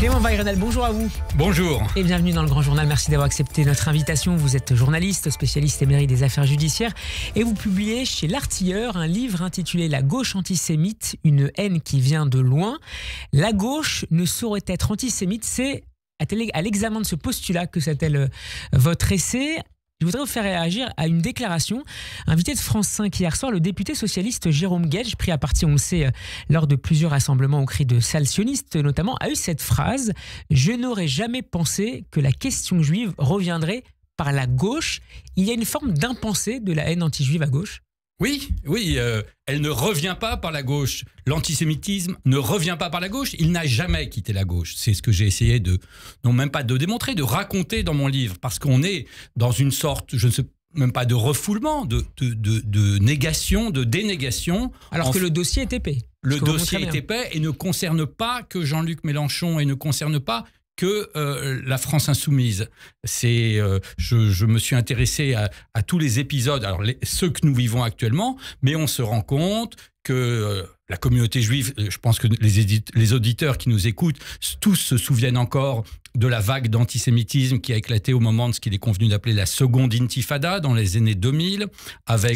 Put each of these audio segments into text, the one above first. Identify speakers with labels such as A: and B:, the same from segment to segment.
A: Clément Weyrenal, bonjour à vous.
B: Bonjour.
A: Et bienvenue dans le Grand Journal. Merci d'avoir accepté notre invitation. Vous êtes journaliste, spécialiste émérite des affaires judiciaires et vous publiez chez L'Artilleur un livre intitulé « La gauche antisémite, une haine qui vient de loin ». La gauche ne saurait être antisémite, c'est à l'examen de ce postulat que s'attelle votre essai. Je voudrais vous faire réagir à une déclaration. Invité de France 5 hier soir, le député socialiste Jérôme Guedj, pris à partie, on le sait, lors de plusieurs rassemblements au cri de salles sionistes notamment, a eu cette phrase « Je n'aurais jamais pensé que la question juive reviendrait par la gauche ». Il y a une forme d'impensé de la haine anti-juive à gauche.
B: Oui, elle ne revient pas par la gauche. L'antisémitisme ne revient pas par la gauche. Il n'a jamais quitté la gauche. C'est ce que j'ai essayé non même pas de démontrer, de raconter dans mon livre. Parce qu'on est dans une sorte, je ne sais même pas de refoulement, de négation, de dénégation.
A: Alors que le dossier est épais.
B: Le dossier est épais et ne concerne pas que Jean-Luc Mélenchon et ne concerne pas que la France insoumise. Je me suis intéressé à tous les épisodes, alors ceux que nous vivons actuellement, mais on se rend compte que la communauté juive, je pense que les auditeurs qui nous écoutent, tous se souviennent encore de la vague d'antisémitisme qui a éclaté au moment de ce qu'il est convenu d'appeler la seconde intifada dans les années 2000.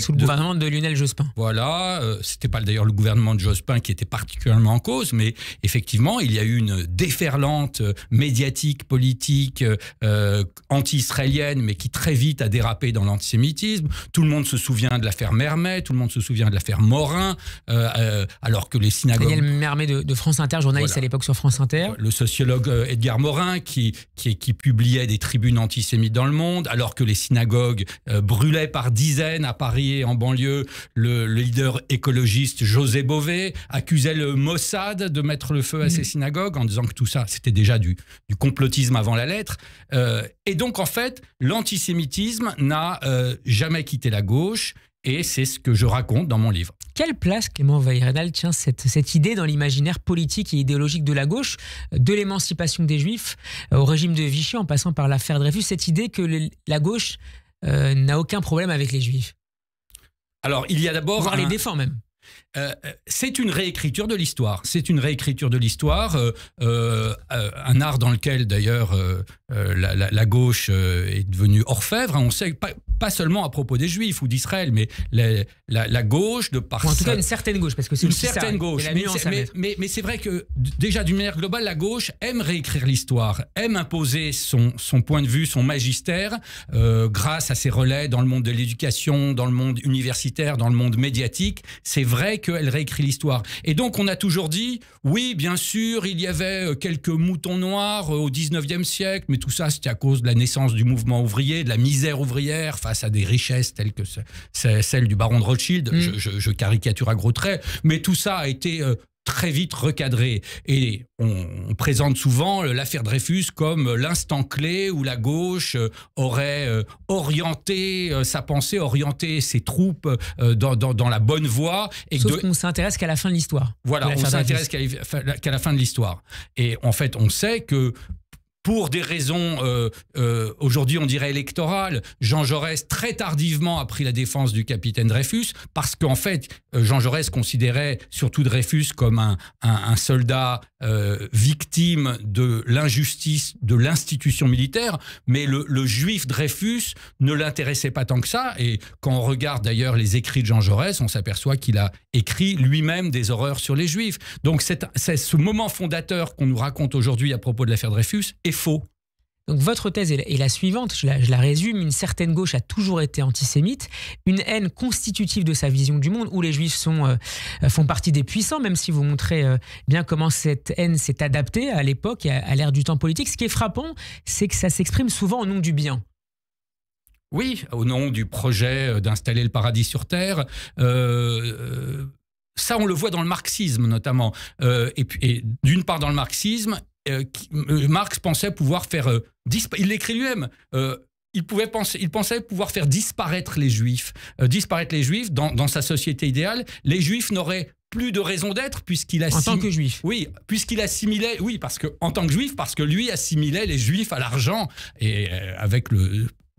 A: Sous le gouvernement de Lionel Jospin.
B: Voilà, c'était pas d'ailleurs le gouvernement de Jospin qui était particulièrement en cause, mais effectivement, il y a eu une déferlante médiatique, politique, anti-israélienne, mais qui très vite a dérapé dans l'antisémitisme. Tout le monde se souvient de l'affaire Mermet, tout le monde se souvient de l'affaire Morin, alors que les synagogues...
A: Daniel Mermet de France Inter, journaliste à l'époque sur France Inter.
B: Le sociologue Edgar Morin, qui publiait des tribunes antisémites dans le monde, alors que les synagogues brûlaient par dizaines à Paris et en banlieue. Le leader écologiste José Bové accusait le Mossad de mettre le feu à ces synagogues en disant que tout ça, c'était déjà du complotisme avant la lettre. Et donc, en fait, l'antisémitisme n'a jamais quitté la gauche. Et c'est ce que je raconte dans mon livre.
A: Quelle place, Clément Weyrenal, tient cette idée dans l'imaginaire politique et idéologique de la gauche, de l'émancipation des Juifs au régime de Vichy, en passant par l'affaire Dreyfus, cette idée que la gauche n'a aucun problème avec les Juifs?
B: Alors, il y a d'abord...
A: Voire les défend même.
B: C'est une réécriture de l'histoire. C'est une réécriture de l'histoire, un art dans lequel d'ailleurs la gauche est devenue orfèvre. On sait pas seulement à propos des Juifs ou d'Israël, mais la gauche de par...
A: Ou en tout cas une certaine gauche, parce que c'est
B: une certaine gauche. Mais c'est vrai que déjà d'une manière globale, la gauche aime réécrire l'histoire, aime imposer son point de vue, son magistère, grâce à ses relais dans le monde de l'éducation, dans le monde universitaire, dans le monde médiatique. C'est vrai qu'elle réécrit l'histoire. Et donc, on a toujours dit, oui, bien sûr, il y avait quelques moutons noirs au 19e siècle, mais tout ça, c'était à cause de la naissance du mouvement ouvrier, de la misère ouvrière face à des richesses telles que celles du baron de Rothschild. Je caricature à gros traits, mais tout ça a été... très vite recadré. Et on présente souvent l'affaire Dreyfus comme l'instant clé où la gauche aurait orienté sa pensée, orienté ses troupes dans la bonne voie.
A: Sauf qu'on ne s'intéresse qu'à la fin de l'histoire.
B: Voilà, on s'intéresse qu'à la fin de l'histoire. Et en fait, on sait que pour des raisons, aujourd'hui on dirait électorales, Jean Jaurès très tardivement a pris la défense du capitaine Dreyfus parce qu'en fait, Jean Jaurès considérait surtout Dreyfus comme un soldat victime de l'injustice de l'institution militaire, mais le juif Dreyfus ne l'intéressait pas tant que ça. Et quand on regarde d'ailleurs les écrits de Jean Jaurès, on s'aperçoit qu'il a écrit lui-même des horreurs sur les juifs. Donc c'est ce moment fondateur qu'on nous raconte aujourd'hui à propos de l'affaire Dreyfus est faux.
A: Donc votre thèse est la suivante, je la résume, une certaine gauche a toujours été antisémite, une haine constitutive de sa vision du monde où les juifs font partie des puissants, même si vous montrez bien comment cette haine s'est adaptée à l'époque et à l'ère du temps politique. Ce qui est frappant, c'est que ça s'exprime souvent au nom du bien.
B: Oui, au nom du projet d'installer le paradis sur Terre. Ça, on le voit dans le marxisme notamment. Et d'une part dans le marxisme, Marx pensait pouvoir faire... il l'écrit lui-même. Il pensait pouvoir faire disparaître les Juifs. Disparaître les Juifs dans sa société idéale. Les Juifs n'auraient plus de raison d'être puisqu'il assimilait...
A: En tant que Juif.
B: Oui, puisqu'il assimilait... Oui, en tant que Juif, parce que lui assimilait les Juifs à l'argent. Et avec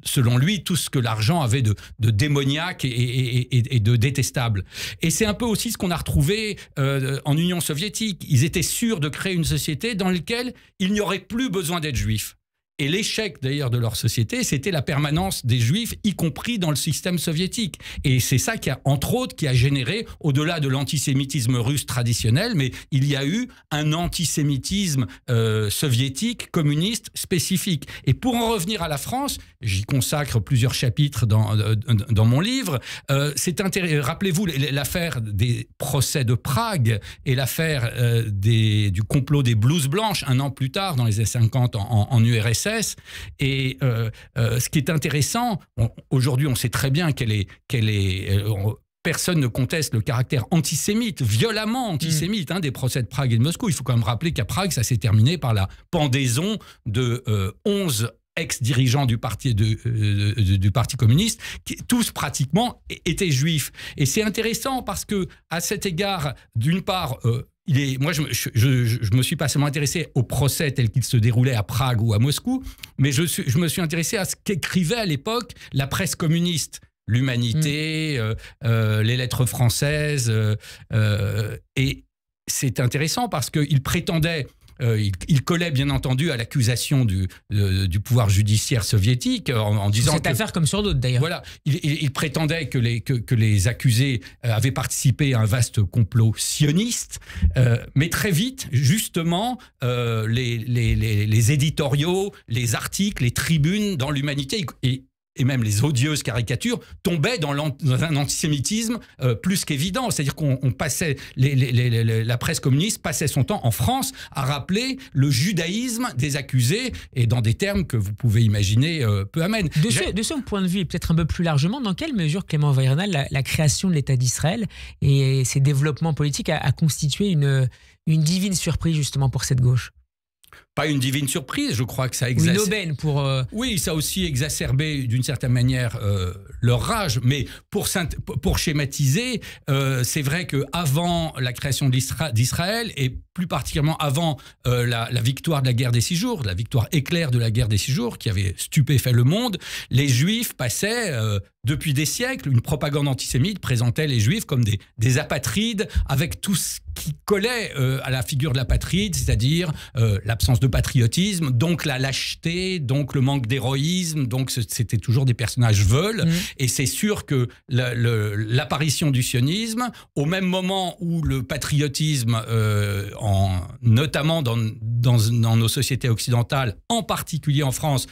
B: selon lui, tout ce que l'argent avait de démoniaque et de détestable. Et c'est un peu aussi ce qu'on a retrouvé en Union soviétique. Ils étaient sûrs de créer une société dans laquelle il n'y aurait plus besoin d'être juif. Et l'échec d'ailleurs de leur société, c'était la permanence des Juifs, y compris dans le système soviétique. Et c'est ça qui a, entre autres, qui a généré, au-delà de l'antisémitisme russe traditionnel, mais il y a eu un antisémitisme soviétique, communiste, spécifique. Et pour en revenir à la France, j'y consacre plusieurs chapitres dans mon livre, rappelez-vous l'affaire des procès de Prague et l'affaire du complot des blouses blanches, un an plus tard, dans les années 50 en URSS. Et ce qui est intéressant, aujourd'hui on sait très bien personne ne conteste le caractère antisémite, violemment antisémite, des procès de Prague et de Moscou. Il faut quand même rappeler qu'à Prague, ça s'est terminé par la pendaison de 11 ex-dirigeants du parti communiste, qui tous pratiquement étaient juifs. Et c'est intéressant parce que, à cet égard, d'une part, moi, je me suis pas seulement intéressé au procès tel qu'il se déroulait à Prague ou à Moscou, mais je me suis intéressé à ce qu'écrivait à l'époque la presse communiste. L'Humanité, les lettres françaises. Et c'est intéressant parce qu'il prétendait... il collait bien entendu à l'accusation du pouvoir judiciaire soviétique en disant
A: cette affaire comme sur d'autres d'ailleurs.
B: Voilà, il prétendait que les accusés avaient participé à un vaste complot sioniste, mais très vite, justement, les éditoriaux, les articles, les tribunes dans l'Humanité et même les odieuses caricatures tombaient dans un antisémitisme plus qu'évident. C'est-à-dire qu'on passait, la presse communiste passait son temps en France à rappeler le judaïsme des accusés, et dans des termes que vous pouvez imaginer peu amènes.
A: De ce point de vue, et peut-être un peu plus largement, dans quelle mesure, Clément Weyranal, la création de l'État d'Israël et ses développements politiques a constitué une divine surprise justement pour cette gauche?
B: Pas une divine surprise, je crois que ça
A: une aubaine pour...
B: Oui, ça a aussi exacerbé d'une certaine manière leur rage, mais pour schématiser, c'est vrai qu'avant la création d'Israël, et plus particulièrement avant la victoire de la guerre des 6 jours, la victoire éclair de la guerre des 6 jours, qui avait stupéfait le monde, les Juifs passaient... depuis des siècles, une propagande antisémite présentait les Juifs comme des apatrides, avec tout ce qui collait à la figure de l'apatride, c'est-à-dire l'absence de patriotisme, donc la lâcheté, donc le manque d'héroïsme, donc c'était toujours des personnages veules. Et c'est sûr que l'apparition du sionisme, au même moment où le patriotisme, notamment dans nos sociétés occidentales, en particulier en France,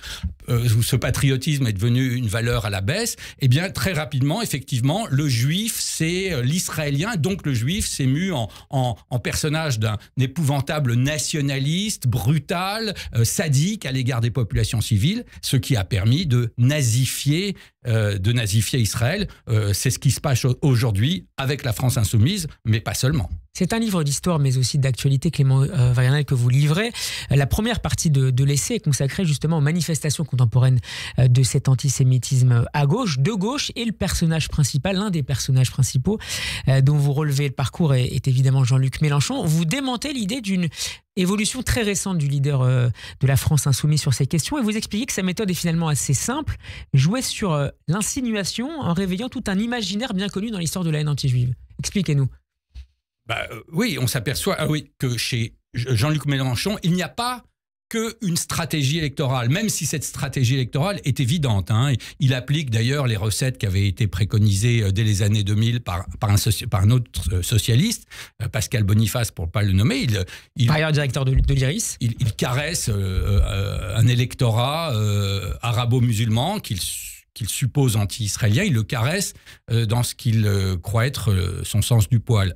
B: où ce patriotisme est devenu une valeur à la baisse, eh bien, très rapidement, effectivement, le juif, c'est l'israélien, donc le juif s'est mu en personnage d'un épouvantable nationaliste, brutal, sadique à l'égard des populations civiles, ce qui a permis de nazifier Israël. C'est ce qui se passe aujourd'hui avec la France insoumise, mais pas seulement.
A: C'est un livre d'histoire, mais aussi d'actualité, Clément Weyranal, que vous livrez. La première partie de l'essai est consacrée justement aux manifestations contemporaines de cet antisémitisme à gauche, de gauche, et le personnage principal, l'un des personnages principaux dont vous relevez le parcours est évidemment Jean-Luc Mélenchon. Vous démentez l'idée d'une évolution très récente du leader de la France insoumise sur ces questions, et vous expliquez que sa méthode est finalement assez simple, jouer sur l'insinuation en réveillant tout un imaginaire bien connu dans l'histoire de la haine anti-juive. Expliquez-nous.
B: Oui, on s'aperçoit que chez Jean-Luc Mélenchon, il n'y a pas qu'une stratégie électorale, même si cette stratégie électorale est évidente. Il applique d'ailleurs les recettes qui avaient été préconisées dès les années 2000 par un autre socialiste, Pascal Boniface, pour ne pas le nommer.
A: Par ailleurs directeur de l'IRIS.
B: Il caresse un électorat arabo-musulman qu'il suppose anti-israélien, il le caresse dans ce qu'il croit être son sens du poil.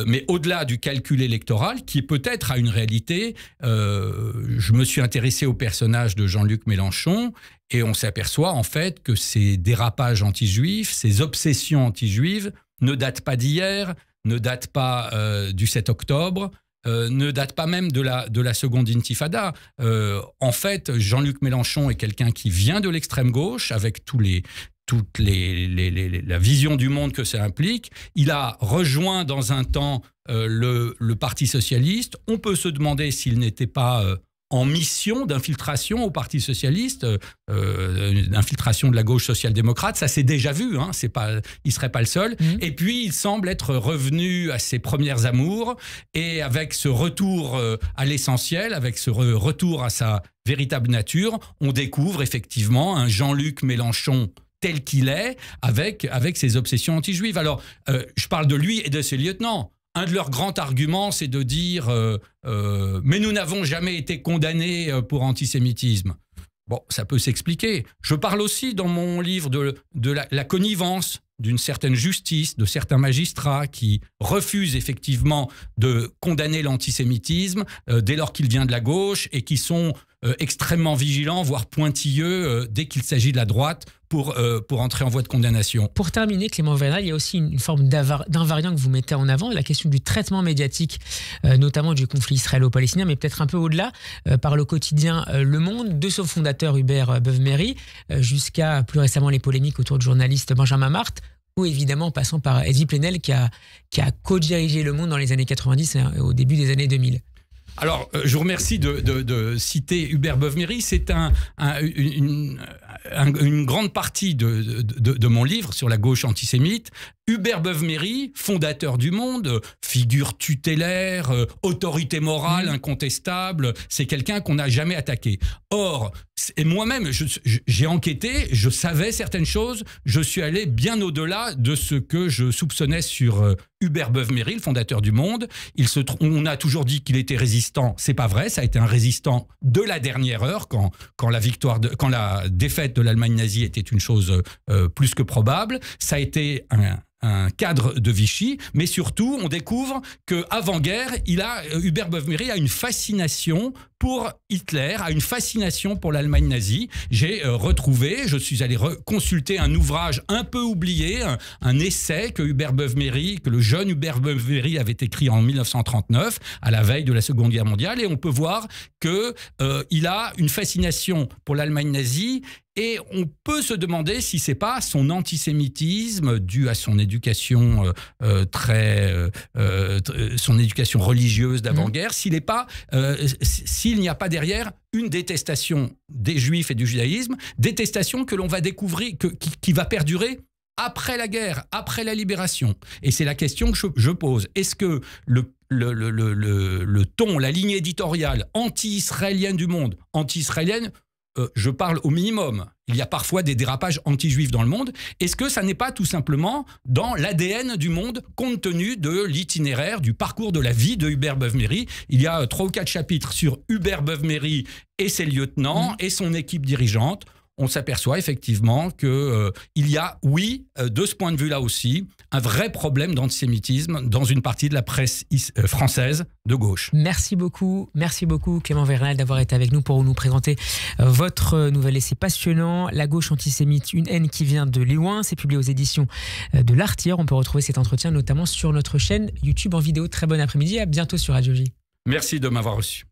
B: Mais au-delà du calcul électoral, qui peut-être a une réalité, je me suis intéressé au personnage de Jean-Luc Mélenchon, et on s'aperçoit en fait que ces dérapages anti-juifs, ces obsessions anti-juives ne datent pas d'hier, ne datent pas du 7 octobre, ne date pas même de la seconde intifada. En fait, Jean-Luc Mélenchon est quelqu'un qui vient de l'extrême gauche, avec la vision du monde que ça implique. Il a rejoint dans un temps le Parti socialiste. On peut se demander s'il n'était pas en mission d'infiltration au Parti socialiste, d'infiltration de la gauche social-démocrate. Ça s'est déjà vu, hein, il ne serait pas le seul. Et puis, il semble être revenu à ses premières amours, et avec ce retour à l'essentiel, avec ce retour à sa véritable nature, on découvre effectivement un Jean-Luc Mélenchon tel qu'il est, avec ses obsessions anti-juives. Alors, je parle de lui et de ses lieutenants. Un de leurs grands arguments, c'est de dire mais nous n'avons jamais été condamnés pour antisémitisme. Bon, ça peut s'expliquer. Je parle aussi dans mon livre de la connivence d'une certaine justice, de certains magistrats qui refusent effectivement de condamner l'antisémitisme dès lors qu'il vient de la gauche, et qui sont extrêmement vigilants, voire pointilleux, dès qu'il s'agit de la droite, pour entrer en voie de condamnation.
A: Pour terminer, Clément Vernal, il y a aussi une forme d'invariant que vous mettez en avant, la question du traitement médiatique, notamment du conflit israélo-palestinien, mais peut-être un peu au-delà, par le quotidien Le Monde, de son fondateur Hubert Beuve-Méry, jusqu'à plus récemment les polémiques autour du journaliste Benjamin Marthe, ou évidemment passant par Edwy Plenel qui a co-dirigé Le Monde dans les années 90 et au début des années 2000.
B: Alors, je vous remercie de citer Hubert Beuve-Méry. C'est une grande partie de mon livre sur la gauche antisémite. Hubert Beuve-Méry, fondateur du Monde, figure tutélaire, autorité morale incontestable, c'est quelqu'un qu'on n'a jamais attaqué. Or, et moi-même, j'ai enquêté, je savais certaines choses, je suis allé bien au-delà de ce que je soupçonnais sur Hubert Beuve-Méry, le fondateur du Monde. On a toujours dit qu'il était résistant, c'est pas vrai, ça a été un résistant de la dernière heure, quand la défaite de l'Allemagne nazie était une chose plus que probable. Ça a été un cadre de Vichy, mais surtout, on découvre qu'avant-guerre, Hubert Beuve-Méry a une fascination pour Hitler, a une fascination pour l'Allemagne nazie. Je suis allé consulter un ouvrage un peu oublié, un essai que le jeune Hubert Beuve-Méry avait écrit en 1939, à la veille de la Seconde Guerre mondiale, et on peut voir qu'il a une fascination pour l'Allemagne nazie. Et on peut se demander si c'est pas son antisémitisme dû à son éducation son éducation religieuse d'avant-guerre, s'il n'y a pas derrière une détestation des Juifs et du judaïsme, détestation que l'on va découvrir, qui va perdurer après la guerre, après la libération. Et c'est la question que je pose. Est-ce que le ton, la ligne éditoriale anti-israélienne du Monde, anti-israélienne, je parle au minimum, il y a parfois des dérapages anti-juifs dans le monde. Est-ce que ça n'est pas tout simplement dans l'ADN du Monde, compte tenu de l'itinéraire, du parcours de la vie de Hubert Beuve-Méry? Il y a 3 ou 4 chapitres sur Hubert Beuve-Méry et ses lieutenants et son équipe dirigeante. On s'aperçoit effectivement qu'il y a, de ce point de vue-là aussi, un vrai problème d'antisémitisme dans une partie de la presse française de gauche.
A: Merci beaucoup Clément Vernal d'avoir été avec nous pour nous présenter votre nouvel essai passionnant, La gauche antisémite, une haine qui vient de loin. C'est publié aux éditions de l'Artilleur. On peut retrouver cet entretien notamment sur notre chaîne YouTube en vidéo. Très bon après-midi, à bientôt sur Radio J.
B: Merci de m'avoir reçu.